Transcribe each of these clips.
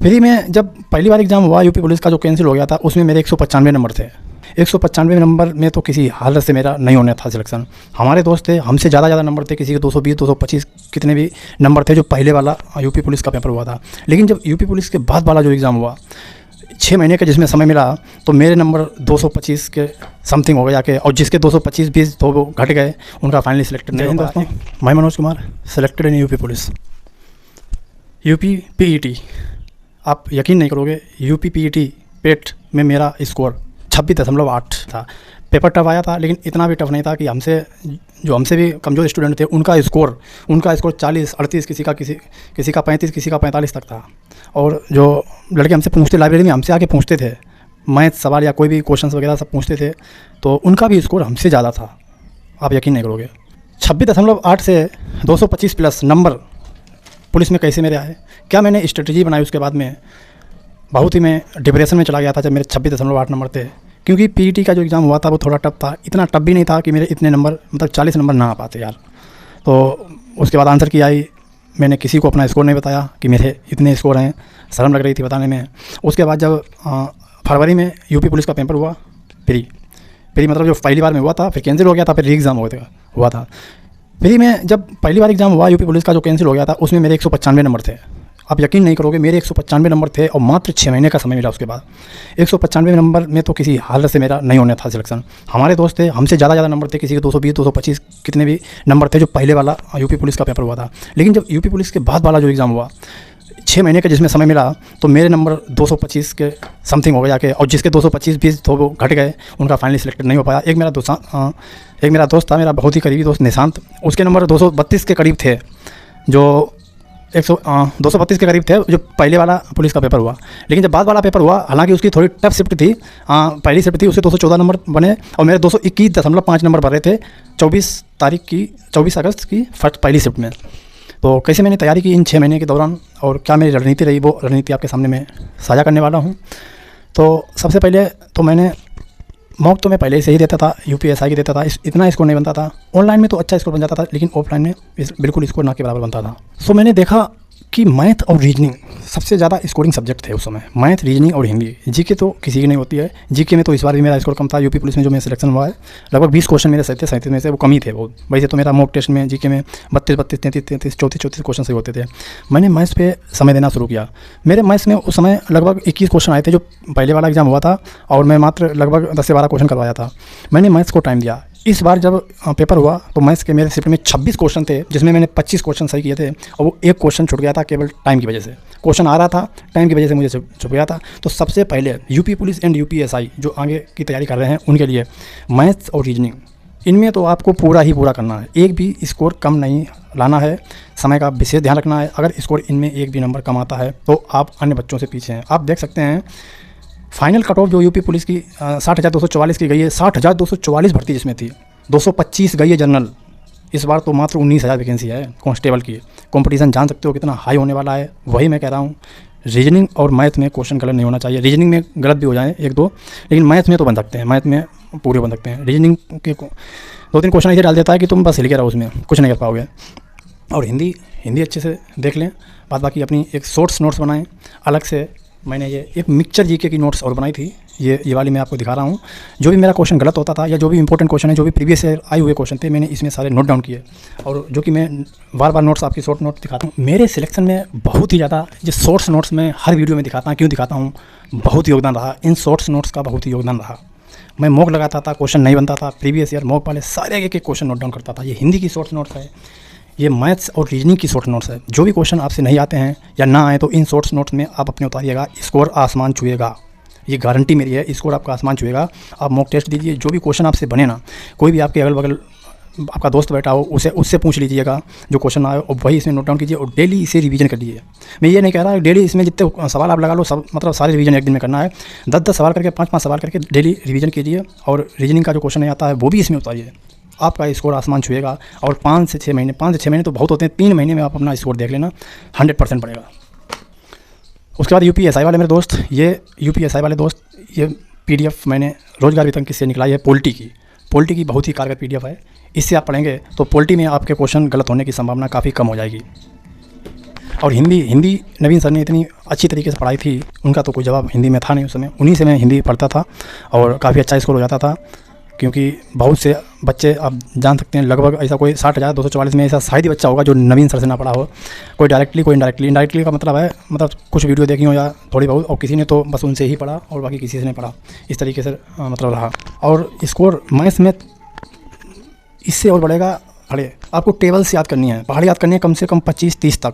Free में जब पहली बार एग्ज़ाम हुआ यूपी पुलिस का जो कैंसिल हो गया था, उसमें मेरे 195 नंबर थे। 195 नंबर में तो किसी हालत से मेरा नहीं होना था सिलेक्शन। हमारे दोस्त थे, हमसे ज़्यादा नंबर थे, किसी के 220 225 कितने भी नंबर थे जो पहले वाला यूपी पुलिस का पेपर हुआ था। लेकिन जब यूपी पुलिस के बाद वाला जो एग्ज़ाम हुआ 6 महीने का जिसमें समय मिला, तो मेरे नंबर 225 के समथिंग हो गए जाके, और जिसके 225 भी तो वो घट गए, उनका फाइनली सिलेक्टेड नहीं हुआ। दोस्तों, मैं Manoj Kumar, selected in UP police. UP PET, आप यकीन नहीं करोगे, यूपी पीईटी पेट में मेरा स्कोर 26.8 था। पेपर टफ आया था, लेकिन इतना भी टफ नहीं था कि हमसे भी कमज़ोर स्टूडेंट थे उनका स्कोर 40 38, किसी का 35, किसी का 45 तक था। और जो लड़के हमसे पूछते, लाइब्रेरी में हमसे आके पूछते थे, मैथ सवाल या कोई भी क्वेश्चंस वगैरह सब पूछते थे, तो उनका भी स्कोर हमसे ज़्यादा था। आप यकीन नहीं करोगे, 26.8 से 225 प्लस नंबर पुलिस में कैसे मेरे आए, क्या मैंने स्ट्रेटजी बनाई। उसके बाद में बहुत ही मैं डिप्रेशन में चला गया था जब मेरे 26.8 नंबर थे, क्योंकि पीईटी का जो एग्ज़ाम हुआ था वो थोड़ा टफ था। इतना टफ भी नहीं था कि मेरे इतने नंबर, मतलब 40 नंबर ना आ पाते यार। तो उसके बाद आंसर की आई, मैंने किसी को अपना स्कोर नहीं बताया कि मेरे इतने स्कोर हैं, शर्म लग रही थी बताने में। उसके बाद जब फरवरी में यूपी पुलिस का पेपर हुआ, प्री मतलब जो पहली बार में हुआ था, फिर कैंसिल हो गया था, फिर री एग्ज़ाम हुआ था। फ्री में जब पहली बार एग्ज़ाम हुआ यूपी पुलिस का जो कैंसिल हो गया था, उसमें मेरे 195 नंबर थे। आप यकीन नहीं करोगे, मेरे 195 नंबर थे और मात्र 6 महीने का समय मिला। उसके बाद 195 नंबर में तो किसी हालत से मेरा नहीं होना था सिलेक्शन। हमारे दोस्त थे, हमसे ज़्यादा नंबर थे, किसी के 220 225 कितने भी नंबर थे जो पहले वाला यूपी पुलिस का पेपर हुआ था। लेकिन जब यूपी पुलिस के बाद वाला जो एग्ज़ाम हुआ 6 महीने का जिसमें समय मिला, तो मेरे नंबर 225 के समथिंग हो गए जाके, और जिसके 225 भी तो वो घट गए, उनका फाइनली सिलेक्टेड नहीं हो पाया। एक मेरा दोस्त था, मेरा बहुत ही करीबी दोस्त निशांत, उसके नंबर 232 के करीब थे, जो 232 के करीब थे जो पहले वाला पुलिस का पेपर हुआ। लेकिन जब बाद वाला पेपर हुआ, हालांकि उसकी थोड़ी टफ शिफ्ट थी, पहली शिफ्ट थी, उससे 214 नंबर बने और मेरे 221.5 नंबर भरे थे 24 अगस्त की पहली शिफ्ट में। तो कैसे मैंने तैयारी की इन 6 महीने के दौरान और क्या मेरी रणनीति रही, वो रणनीति आपके सामने मैं साझा करने वाला हूँ। तो सबसे पहले तो मैंने मॉक तो मैं पहले से ही देता था, यूपीएसआई की देता था, इतना स्कोर नहीं बनता था। ऑनलाइन में तो अच्छा स्कोर बन जाता था, लेकिन ऑफलाइन में बिल्कुल स्कोर ना के बराबर बनता था। सो मैंने देखा कि मैथ और रीजनिंग सबसे ज़्यादा स्कोरिंग सब्जेक्ट थे उस समय। मैथ, रीजनिंग और हिंदी। जीके तो किसी की नहीं होती है। जीके में तो इस बार भी मेरा स्कोर कम था। यूपी पुलिस में जो मेरा सिलेक्शन हुआ है, लगभग 20 क्वेश्चन मेरे सही थे, 37 में से वो कम ही थे बहुत। वैसे तो मेरा मॉक टेस्ट में जीके में 32, 33, 34 क्वेश्चन सही होते थे। मैंने मैथ्स पे समय देना शुरू किया। मेरे मैथ्स में उस समय लगभग 21 क्वेश्चन आए थे जो पहले वाला एग्जाम हुआ था, और मैं मात्र लगभग 10 से 12 क्वेश्चन करवाया था। मैंने मैथ्स को टाइम दिया। इस बार जब पेपर हुआ तो मैथ्स के मेरे शिफ्ट में 26 क्वेश्चन थे, जिसमें मैंने 25 क्वेश्चन सही किए थे, और वो एक क्वेश्चन छूट गया था केवल टाइम की वजह से। क्वेश्चन आ रहा था, टाइम की वजह से मुझे छूट गया था। तो सबसे पहले यूपी पुलिस एंड यूपीएसआई जो आगे की तैयारी कर रहे हैं, उनके लिए मैथ्स और रीजनिंग, इनमें तो आपको पूरा करना है। एक भी स्कोर कम नहीं लाना है। समय का विशेष ध्यान रखना है। अगर स्कोर इनमें एक भी नंबर कम आता है तो आप अन्य बच्चों से पीछे हैं। आप देख सकते हैं फाइनल कट ऑफ जो यूपी पुलिस की 60,244 की गई है, 60,244 भर्ती जिसमें थी, 225 गई है जनरल। इस बार तो मात्र 19,000 वैकेंसी है कांस्टेबल की। कंपटीशन जान सकते हो कितना हाई होने वाला है। वही मैं कह रहा हूँ, रीजनिंग और मैथ में क्वेश्चन गलत नहीं होना चाहिए। रीजनिंग में गलत भी हो जाए 1-2, लेकिन मैथ में तो बन सकते हैं, मैथ में पूरे बन सकते हैं। रीजनिंग के 2-3 क्वेश्चन ऐसे डाल देता है कि तुम बस हिल के रहो, उसमें कुछ नहीं कर पाओगे। और हिंदी अच्छे से देख लें। बाकी अपनी एक शॉर्ट्स नोट्स बनाएं अलग से। मैंने ये एक मिक्सचर जीके की नोट्स और बनाई थी, ये वाली मैं आपको दिखा रहा हूँ। जो भी मेरा क्वेश्चन गलत होता था या जो भी इंपॉर्टेंट क्वेश्चन है, जो भी प्रीवियस ईयर आए हुए क्वेश्चन थे, मैंने इसमें सारे नोट डाउन किए, और जो कि मैं बार नोट्स आपकी शॉर्ट नोट दिखाता हूँ। मेरे सिलेक्शन में बहुत ही ज़्यादा जो शॉर्ट्स नोट्स में हर वीडियो में दिखाता हूँ, क्यों दिखाता हूँ, बहुत योगदान रहा इन शॉर्ट्स नोट्स का, बहुत ही योगदान रहा। मैं मॉक लगाता था, क्वेश्चन नहीं बनता था, प्रीवियस ईयर मॉक वाले सारे एक क्वेश्चन नोट डाउन करता था। ये हिंदी की शॉर्ट्स नोट्स है, ये मैथ्स और रीजनिंग की शॉर्ट नोट्स है। जो भी क्वेश्चन आपसे नहीं आते हैं या ना आए तो इन शॉर्ट्स नोट्स में आप अपने उतारिएगा, स्कोर आसमान छुएगा। ये गारंटी मेरी है, स्कोर आपका आसमान छुएगा। आप मॉक टेस्ट दीजिए, जो भी क्वेश्चन आपसे बने ना, कोई भी आपके अगल बगल आपका दोस्त बैठा हो, उससे पूछ लीजिएगा जो क्वेश्चन आए, और वही इसमें नोट डाउन कीजिए और डेली इसे रिवीजन कर लीजिए। मैं ये नहीं कह रहा डेली इसमें जितने सवाल आप लगा लो सब, मतलब सारे रिवीजन एक दिन में करना है। 10-10 सवाल करके, 5-5 सवाल करके डेली रिवीजन कीजिए, और रीजनिंग का जो क्वेश्चन नहीं आता है वो भी इसमें उतारिए। आपका स्कोर आसमान छुएगा। और 5 से 6 महीने तो बहुत होते हैं, 3 महीने में आप अपना स्कोर देख लेना, 100% बढ़ेगा। उसके बाद यूपीएसआई वाले मेरे दोस्त, ये यूपीएसआई वाले दोस्त, ये पीडीएफ मैंने रोजगार वितरण किससे निकलाई है, पोल्टी की बहुत ही कारगर पीडीएफ है। इससे आप पढ़ेंगे तो पोल्टी में आपके क्वेश्चन गलत होने की संभावना काफ़ी कम हो जाएगी। और हिंदी हिंदी नवीन सर ने इतनी अच्छी तरीके से पढ़ाई थी, उनका तो कोई जवाब हिंदी में था नहीं उस समय। उन्हीं से मैं हिंदी पढ़ता था और काफ़ी अच्छा स्कोर हो जाता था, क्योंकि बहुत से बच्चे आप जान सकते हैं, लगभग ऐसा कोई 60,244 में ऐसा शायद ही बच्चा होगा जो नवीन सर से ना पढ़ा हो, कोई डायरेक्टली कोई इनडायरेक्टली। इनडायरेक्टली का मतलब है मतलब कुछ वीडियो देखी हो या थोड़ी बहुत, और किसी ने तो बस उनसे ही पढ़ा और बाकी किसी से नहीं पढ़ा, इस तरीके से मतलब रहा। और स्कोर मैथ्स में इससे और बढ़ेगा। पढ़े आपको टेबल्स याद करनी है, पहाड़ी याद करनी है कम से कम 25-30 तक,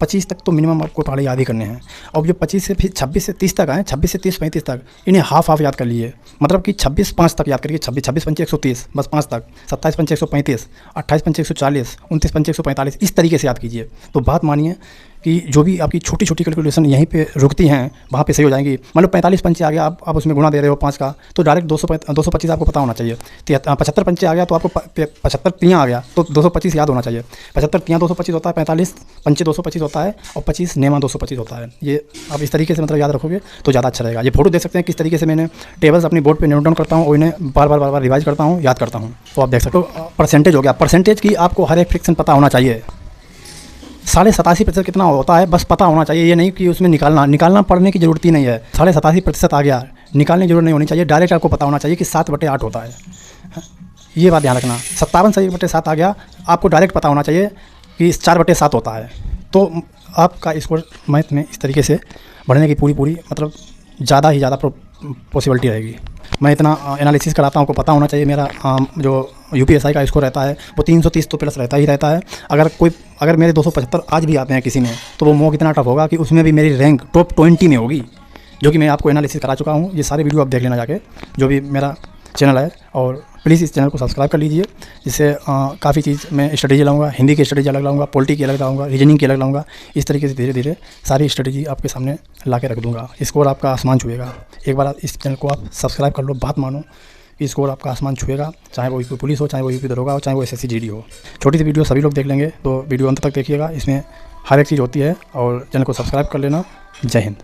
25 तक तो मिनिमम आपको पहाड़ी याद ही करने हैं। और जो 25 से फिर 26 से 30 तक आए, 26 से 30, 35 तक, इन्हें हाफ याद कर लिए। मतलब कि 26-5 तक याद करिए, 26 पंचे 130 बस 5 तक, 27 पंचे 135, 28 पंचे 140, 29 पंचे 145, इस तरीके से याद कीजिए। तो बात मानिए कि जो भी आपकी छोटी छोटी कैलकुलेशन यहीं पे रुकती हैं वहाँ पे सही हो जाएंगी। मान लो 45 पंचे आ गया, आप उसमें गुणा दे रहे हो 5 का, तो डायरेक्ट 225 आपको पता होना चाहिए। 75 पंचे आ गया तो आपको 75 तियाँ आ गया तो 225 याद होना चाहिए। 75 तियाँ 225 होता है, 45 पंचे 225 होता है, और 25 नेमा 225 होता है। ये आप इस तरीके से मतलब याद रखोगे तो ज़्यादा अच्छा रहेगा। ये फोटो देख सकते हैं किस तरीके से मैंने टेबल्स अपनी बोर्ड पर नोट डाउन करता हूँ और इन्हें बार बार रिवाइज करता हूँ, याद करता हूँ। तो आप देख सकते हो परसेंटेज हो गया। परसेंटेज की आपको हर एक फ्रैक्शन पता होना चाहिए। 87.5% कितना होता है बस पता होना चाहिए, ये नहीं कि उसमें निकालना पढ़ने की ज़रूरत ही नहीं है। 87.5% आ गया, निकालने की जरूरत नहीं होनी चाहिए, डायरेक्ट आपको पता होना चाहिए कि 7/8 होता है। ये बात ध्यान रखना। 57/7 आ गया, आपको डायरेक्ट पता होना चाहिए कि 4/7 होता है। तो आपका स्कोर मैथ में इस तरीके से बढ़ने की पूरी मतलब ज़्यादा ही ज़्यादा पॉसिबिलिटी रहेगी। मैं इतना एनालिसिस कराता हूँ, को पता होना चाहिए मेरा जो यूपीएसआई का स्कोर रहता है वो 330 तो प्लस रहता ही रहता है। अगर मेरे 275 आज भी आते हैं किसी में, तो वो मॉक इतना टफ होगा कि उसमें भी मेरी रैंक टॉप 20 में होगी, जो कि मैं आपको एनालिसिस करा चुका हूँ। ये सारे वीडियो आप देख लेना जाके, जो भी मेरा चैनल है। और प्लीज़ इस चैनल को सब्सक्राइब कर लीजिए, जिससे काफ़ी चीज़ मैं स्ट्रेटेजी लाऊंगा। हिंदी की स्ट्रेटेजी अलग लाऊंगा, पॉलिटी की अलग लाऊंगा, रीजनिंग की अलग लाऊंगा। इस तरीके से धीरे धीरे सारी स्ट्रेटेजी आपके सामने ला के रख दूंगा। स्कोर आपका आसमान छुएगा। एक बार इस चैनल को आप सब्सक्राइब कर लो, बात मानो, स्कोर आपका आसमान छुएगा। चाहे वो यूपी पुलिस हो, चाहे वो यूपी दरोगा हो, चाहे वो SSC GD हो। छोटी सी वीडियो सभी लोग देख लेंगे, तो वीडियो अंत तक देखिएगा, इसमें हर एक चीज़ होती है। और चैनल को सब्सक्राइब कर लेना। जय हिंद।